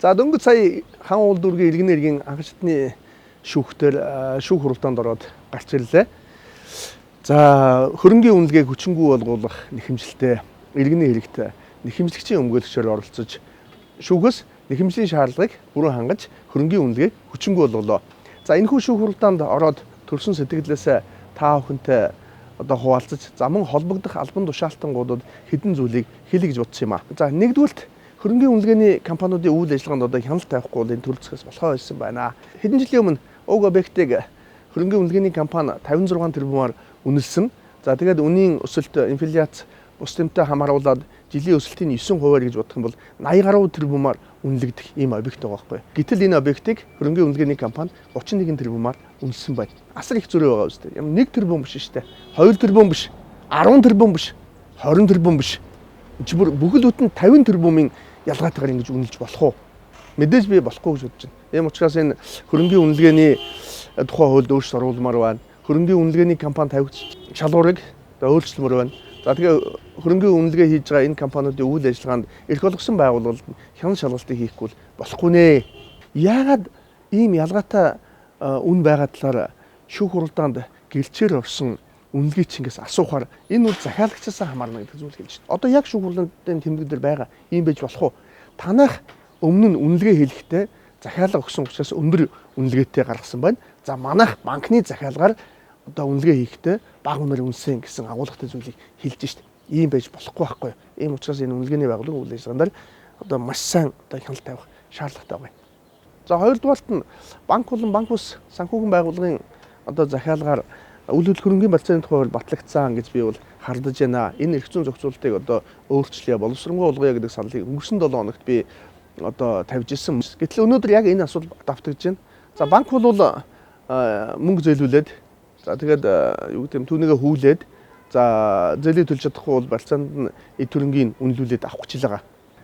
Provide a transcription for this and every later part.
За дөнгөж сая хан уулдүргийн иргэн нэргийн анх шатны шүүхтэр шүүх хуралдаанд ороод гарч ирлээ. За хөрөнгийн үнэлгээг хүчингү болгох нэхэмжилтэй иргэний хэрэгт нэхэмжлэгчийн өмгөөлөгчөөр оролцож шүүхээс нэхэмжлийн шаардлагыг бүрэн хангаж хөрөнгийн үнэлгээг хүчингү болголоо. За энэхүү шүүх хуралдаанд ороод төрсөн сэтгэлээсээ та бүхэнтэй одоо хуваалцаж замун холбогдох албан тушаалтангуудад хэдэн зүйлийг хэлье гэж бодсон юм аа. За нэгдүгürt хөрөнгийн үнэлгээний компаниудын үйл ажиллагаанд одоо хяналт тавихгүй бол энэ төрөлцөхөөс болохоо байсан байна. Хэдэн жилийн өмнө уг объектыг хөрөнгийн үнэлгээний компани 56 тэрбумаар үнэлсэн. За тэгээд үнийн өсөлт инфляц бус тэмтэй хамааруулад жилийн өсөлтийн 9% гэж бодох юм бол 80 гаруй тэрбумаар үнэлэгдэх ийм объект байгаа байхгүй. Гэтэл энэ объектыг хөрөнгийн үнэлгээний компани 31 тэрбумаар үнэлсэн байна. Асар их зөрүү байгаа үстэй. Ямар 1 тэрбум биш шүү дээ. 2 тэрбум биш, 10 тэрбум биш, 20 тэрбум биш. Чи бүр бүхэл бүтэн 50 тэрбумын ялгаатайгаар ингэж үнэлж болох уу? Мэдээж би болохгүй гэж бодож байна. Ийм учраас энэ хөрөнгийн үнэлгээний тухай хуульд өөрчлөлт оруулмаар байна. Хөрөнгийн үнэлгээний компани тавигдсан шалгуурыг өөрчлөлмөр байна. За тэгээ хөрөнгийн үнэлгээ хийж байгаа энэ компаниудын үйл ажиллагаанд эрх олгосон байгууллагууд хяналт шалгалтыг хийхгүй болохгүй нэ. Яагаад ийм ялгаатай үн байгаа талаар шүүх хуралдаанд гэрчээр орсон үнэлгээчингээс асуухаар энэ үл захиалагчаас хамаарна гэдэг зүйл хэлж байна. Одоо яг шүүх хуралдааны тэмдэг дээр байгаа ийм байж болох уу? Танах өмнө нь үнэлгээ хийлэхдээ захиалга өгсөн учраас өндөр үнэлгээтэй гаргасан байна. За манайх банкны захиалгаар одоо үнэлгээ хийхдээ бага үнээр үнсэн гэсэн агуулгатай зүйлийг хэлж шít. Ийм байж болохгүй байхгүй. Ийм учраас энэ үнэлгээний байгууллагын үйл ажиллагаанд одоо маш сайн одоо хяналт тавих шаардлагатай байна. За хоёрдугаарт нь банк болон банк ус санхүүгийн байгууллагын одоо захиалгаар үйл хөдлөл хөрөнгийн барьцааны тухай батлагдсан гэж би бол хардаж байна. Энэ эрх зүйн зохицуултыг одоо өөрчлөе, боловсронгуй болгоё гэдэг саналыг өнгөрсөн 7 хоногт би одоо тавьж ирсэн. Гэтэл өнөөдөр яг энэ асуудал давтагдж байна. За банк бол мөнгө зөөлүүлээд за тэгээд юу гэдэг юм түүнийгээ хүүлээд за зээлийг төлж чадахгүй бол барьцаанд нь эд хөрөнгийг үнэлүүлээд авах гэж байгаа.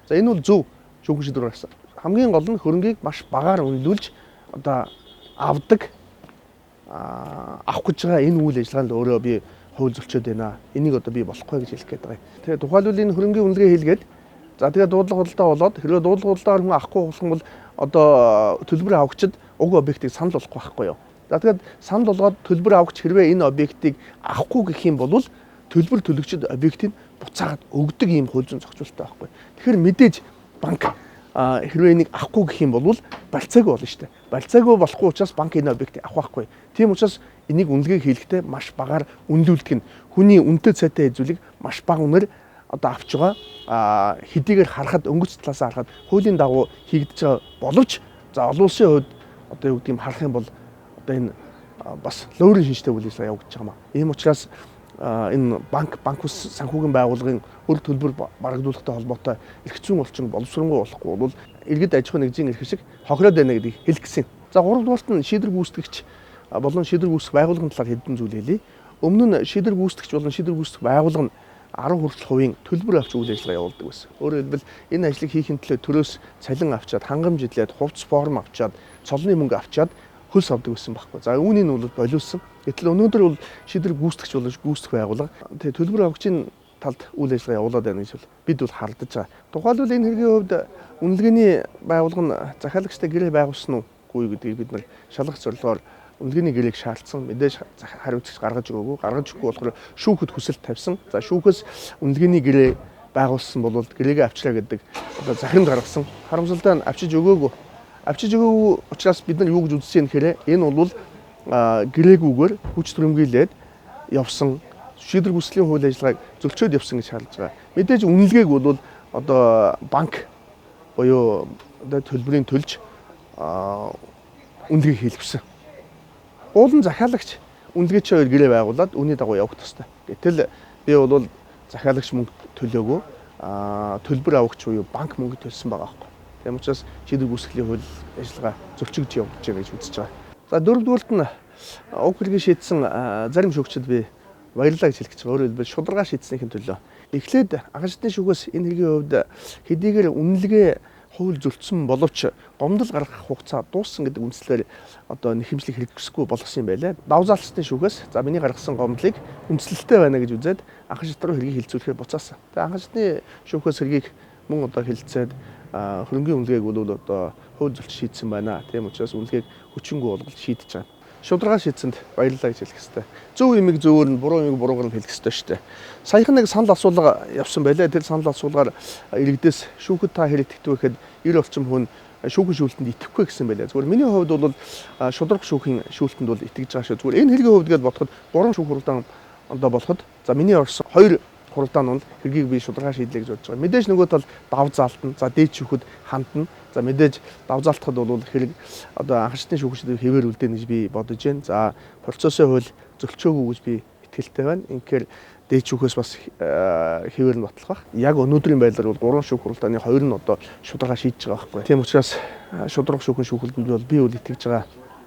За энэ бол зөв шүүхэн шийдвэр гаргасан. Хамгийн гол нь хөрөнгийг маш багаар үнэлүүлж одоо авдаг авах гэж байгаа энэ үйл ажиллагаанд өөрөө би хууль зөрчөөд байна. Энийг одоо би болохгүй гэж хэлэх гээд байгаа. Тэгээ тухайлбал энэ хөрөнгийн үнэлгээ хийлгээд за тэгээ дуудлага худалдаа болоод хэрвээ дуудлага худалдаагаар хүн авахгүй болох юм бол одоо төлбөр авагчид уг объектыг санал болгох байхгүй юу? За тэгээд санал болгоод төлбөр авагч хэрвээ энэ объектыг авахгүй гэх юм бол төлбөр төлөгчид объектыг буцаагаад өгдөг ийм хууль зүйн зохицуулалттай байхгүй. Тэгэхээр мэдээж банк хэрвээ энийг авахгүй гэх юм бол барьцаагүй болно шүү дээ. Барьцаагүй болохгүй учраас банк энэ объектыг авах байхгүй. Тийм учраас энийг үнэлгээ хийлэхдээ маш багаар үнэлүүлдэг нь хүний үнэтэй цайтай зүйлийг маш бага үнээр одоо авч байгаа хэдийгээр харахад өнгөц талаас харахад хуулийн дагуу хийгдэж байгаа боловч за олон улсын хувьд одоо юу гэдэг юм харах юм бол одоо энэ бас лөөрийн шинжтэй үйл ажиллагаа явагдаж байгаа юм. Ийм учраас энэ банк ус санхүүгийн байгууллагын хөр төлбөр барагдуулахтай холбоотой эрх зүйн орчин боловсронгуй болохгүй бол иргэд аж ахуйн нэгжийн эрх шиг хохироод байна гэдгийг хэлэх гэсэн. За 3-дугаарт нь шийдвэр гүйцэтгэгч болон шийдвэр гүйцэх байгууллагын талаар хэдэн зүйл хэлье. Өмнө нь шийдвэр гүйцэтгэгч болон шийдвэр гүйцэх байгууллага нь 10 хүртэл хувийн төлбөр авч үйл ажиллагаа явуулдаг байсан. Өөрөөр хэлбэл энэ ажлыг хийхин төлөө төрөөс цалин авчаад, хангамж идлээд, хувцас форм авчаад, цолны мөнгө авчаад хөлс авдаг байсан байхгүй. За үүнийг нь бол болиулсан. Гэтэл өнөөдөр бол шийдвэр гүйцэтгэгч болон гүйцэтгэх байгууллага тэгээ төлбөр авагчийн талд үйл ажиллагаа явуулаад байна гэж бид бол хардаж байгаа. Тухайлбал энэ хэргийн хувьд үнэлгээний байгууллага нь захиалагчтай гэрээ байгуулсан уугүй гэдгийг бид нар шалгах зорилгоор үнэлгээний гэрээг шаардсан. Мэдээж хариуцлагч гаргаж өгөөгүй. Гаргаж өгөхгүй болохоор шүүхэд хүсэлт тавьсан. За шүүхээс үнэлгээний гэрээ байгуулсан бол гэрээгээ авчраа гэдэг одоо захирамж гаргасан. Харамсалтай нь авчиж өгөөгүй. Авчиж өгөөгүй учраас бид нар юу гэж үзэж байна гэхээр энэ бол гэрээгүйгээр хүч төрөмгийлээд явсан шийдвэр гүйцэтгэлийн хууль ажиллагааг зөрчөөд явсан гэж шаардж байгаа. Мэдээж үнэлгээг бол одоо банк буюу одоо төлбөрийн төлж үнэлгээ хийлгэсэн. Уулын захиалагч үнэлгээч хоёр гэрээ байгуулад үүний дагуу явах ёстой. Гэтэл би бол захиалагч мөнгө төлөөгүй төлбөр авагч буюу банк мөнгө төлсөн байгаа байхгүй. Тийм учраас шийдвэр гүйцэтгэлийн хууль ажиллагаа зөрчигдөж явж байгаа гэж үзэж байгаа. За 4-р нь уг хэргийг шийдсэн зарим шүүгчид би баярлалаа гэж хэлэх гэж байгаа. Өөрөөр хэлбэл шударгаа шийдснийхэн төлөө. Эхлээд анх шатны шүүгээс энэ хэргийн хувьд хэдийгээр үнэлгээ хууль зөрчсөн боловч гомдол гаргах хугацаа дууссан гэдэг үндслээр одоо нэхэмжлэх хэрэгсэхгүй болгосон юм байлаа. Давзаалцны шүүгээс за миний гаргасан гомдлыг үндслэлтэй байна гэж үзээд анх шат руу хэргийг хилцүүлэхээр буцаасан. Тэгээ анх шатны шүүгээс хэргийг мөн одоо хилцээд хөрөнгөний үнэлгээг бол одоо хууль зөрчил шийдсэн байна. Тийм учраас үнэлгээг хүчингү болгож шийдэж байгаа. Шударга шийдсэнд баярлалаа гэж хэлэх хэрэгтэй. Зөв юмыг зөвөр нь, буруу юмыг буруугаар нь хэлэх хэрэгтэй шүү дээ. Саяхан нэг санал асуулга явсан байлаа. Тэр санал асуулгаар иргэдээс шүүхэд та хэрэг тэгтүү гэхэд 90 орчим хүн шүүхийн шүүлтэнд итгэхгүй гэсэн байлаа. Зүгээр миний хувьд бол шударга шүүхийн шүүлтэнд бол итгэж байгаа шүү. Зүгээр энэ хэргийн хувьд гээд бодоход 3 шүүх хуралдаан ондоо болоход за миний орсон 2 хуралдаан нь хэргийг би шударга шийдлээ гэж бодож байгаа. Мэдээж нөгөө тал давж заалтна. За дээд шүүхэд хандна. За мэдээж давж заалтахад бол хэрэг одоо анхаарчны шүүгчдийг хэвээр үлдээнэ гэж би бодож байна. За процессын хууль зөрчөөгүй гэж би итгэлтэй байна. Инхээр дээд шүүхээс бас хэвээр нь батлах баг. Яг өнөөдрийн байдлаар бол 3 шүүх хуралдааны 2 нь одоо шударга шийдэж байгаа байхгүй. Тийм учраас шударга шүүхийн шүүхэлдэнд бол би үл итгэж байгаа.